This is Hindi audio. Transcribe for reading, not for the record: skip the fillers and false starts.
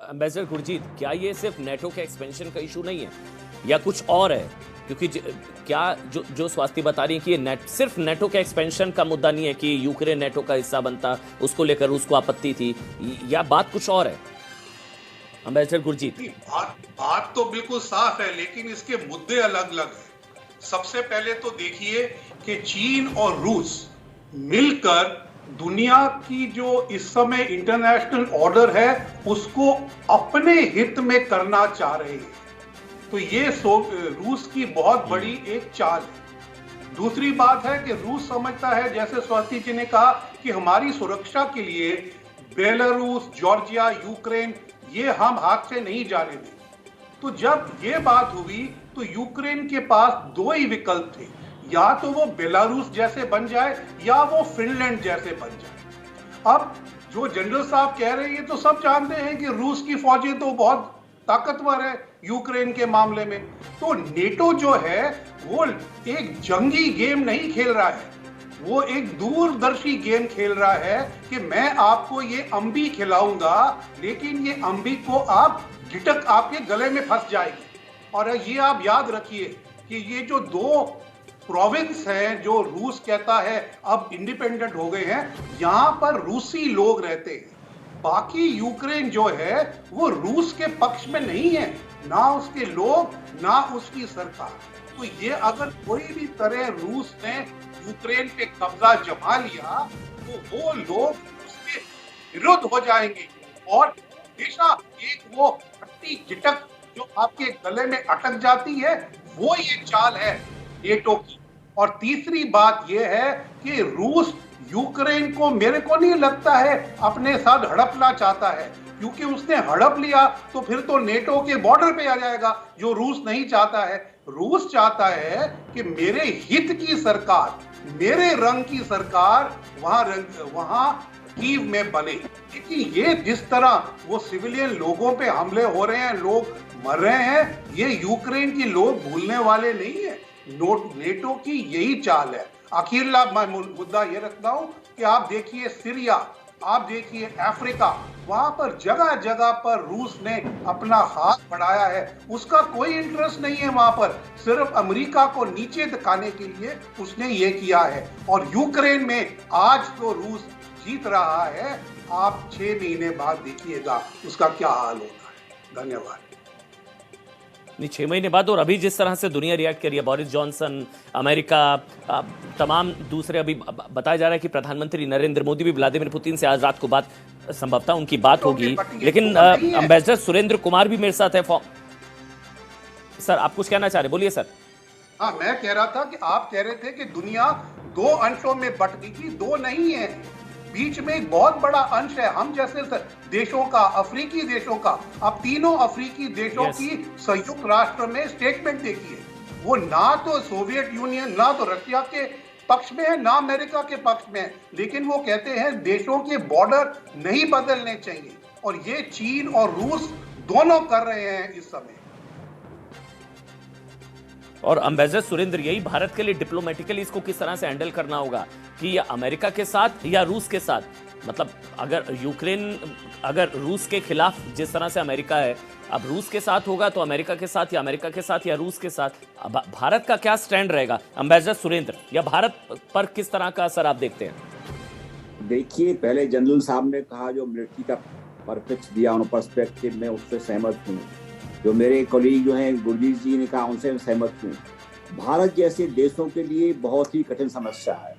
एम्बेसडर गुरजीत, क्या ये सिर्फ नेटो के एक्सपेंशन का इशू नहीं है या कुछ और है? क्योंकि क्या जो स्वास्थ्य बता रही है कि ये सिर्फ नेटो के एक्सपेंशन का मुद्दा नहीं है कि यूक्रेन नेटो का हिस्सा बनता, उसको लेकर रूस को आपत्ति थी, या बात कुछ और है? एम्बेसडर गुरजीत, बात तो बिल्कुल साफ है, लेकिन इसके मुद्दे अलग अलग हैं। सबसे पहले तो देखिए कि चीन और रूस मिलकर दुनिया की जो इस समय इंटरनेशनल ऑर्डर है उसको अपने हित में करना चाह रहे हैं। तो ये रूस की बहुत बड़ी एक चाल है। दूसरी बात है कि रूस समझता है, जैसे स्वाति जी ने कहा, कि हमारी सुरक्षा के लिए बेलारूस, जॉर्जिया, यूक्रेन ये हम हाथ से नहीं जाने दें। तो जब ये बात हुई तो यूक्रेन के पास दो ही विकल्प थे, या तो वो बेलारूस जैसे बन जाए या वो फिनलैंड जैसे बन जाए। अब जो जनरल साहब कह रहे हैं, ये तो सब जानते हैं कि रूस की फौजें तो बहुत ताकतवर है यूक्रेन के मामले में। तो नेटो जो है वो एक जंगी गेम नहीं खेल रहा है, वो एक दूरदर्शी गेम खेल रहा है कि मैं आपको ये अंबी खिलाऊंगा, लेकिन ये अंबी को आप गिटक आपके गले में फंस जाएगी। और ये आप याद रखिए कि ये जो दो प्रोविंस हैं जो रूस कहता है अब इंडिपेंडेंट हो गए हैं, यहां पर रूसी लोग रहते हैं। बाकी यूक्रेन जो है वो रूस के पक्ष में नहीं है, ना उसके लोग ना उसकी सरकार। तो ये अगर कोई भी तरह रूस ने यूक्रेन पे कब्जा जमा लिया तो वो लोग उसके विरुद्ध हो जाएंगे, और हमेशा एक वो खट्टी गिटक जो आपके गले में अटक जाती है, वो ये चाल है नेटो की। और तीसरी बात ये है कि रूस यूक्रेन को, मेरे को नहीं लगता है, अपने साथ हड़पना चाहता है, क्योंकि उसने हड़प लिया तो फिर तो नेटो के बॉर्डर पे आ जाएगा, जो रूस नहीं चाहता है। रूस चाहता है कि मेरे हित की सरकार, मेरे रंग की सरकार वहां कीव में बने। लेकिन ये जिस तरह वो सिविलियन लोगों पे हमले हो रहे हैं, लोग मर रहे हैं, ये यूक्रेन के लोग भूलने वाले नहीं है। नेटो की यही चाल है। आखिरला मैं मुद्दा ये रखता हूं कि आप देखिए सीरिया, आप देखिए अफ्रीका, वहां पर जगह जगह पर रूस ने अपना हाथ बढ़ाया है। उसका कोई इंटरेस्ट नहीं है वहां पर, सिर्फ अमेरिका को नीचे दिखाने के लिए उसने ये किया है। और यूक्रेन में आज तो रूस जीत रहा है, आप 6 महीने बाद देखिएगा उसका क्या हाल होता है। धन्यवाद। नहीं, 6 महीने बाद, और अभी जिस तरह से दुनिया रिएक्ट कर रही है, बोरिस जॉनसन, अमेरिका, तमाम दूसरे, अभी बताया जा रहा है कि प्रधानमंत्री नरेंद्र मोदी भी व्लादिमीर पुतिन से आज रात को बात, संभवतः उनकी बात होगी। लेकिन एम्बेसडर सुरेंद्र कुमार भी मेरे साथ है। सर, आप कुछ कहना चाह रहे, बोलिए सर। हाँ, मैं कह रहा था कि आप कह रहे थे कि दुनिया दो अंशों में बट गई थी, दो नहीं है, बीच में एक बहुत बड़ा अंश है हम जैसे देशों का, अफ्रीकी देशों का। अब तीनों अफ्रीकी देशों की संयुक्त राष्ट्र में स्टेटमेंट देखिए, वो ना तो सोवियत यूनियन, ना तो रशिया के पक्ष में है, ना अमेरिका के पक्ष में है, लेकिन वो कहते हैं देशों के बॉर्डर नहीं बदलने चाहिए। और ये चीन और रूस दोनों कर रहे हैं इस समय। और एम्बेसडर सुरेंद्र, यही भारत के लिए डिप्लोमेटिकली इसको किस तरह से हैंडल करना होगा कि ये अमेरिका के साथ या रूस के साथ, मतलब अगर रूस के खिलाफ जिस तरह से अमेरिका है, अब रूस के साथ होगा तो अमेरिका के साथ, या अमेरिका के साथ या रूस के साथ, अब भारत का क्या स्टैंड रहेगा एम्बेसडर सुरेंद्र, या भारत पर किस तरह का असर आप देखते हैं? देखिए, पहले जनरल साहब ने कहा जो मिलिट्री का परफेक्ट दिया उन पर्सपेक्टिव में, उससे सहमत हूँ। जो मेरे कॉलीग जो हैं गुरजीत जी ने कहा, उनसे सहमत हूँ। भारत जैसे देशों के लिए बहुत ही कठिन समस्या है।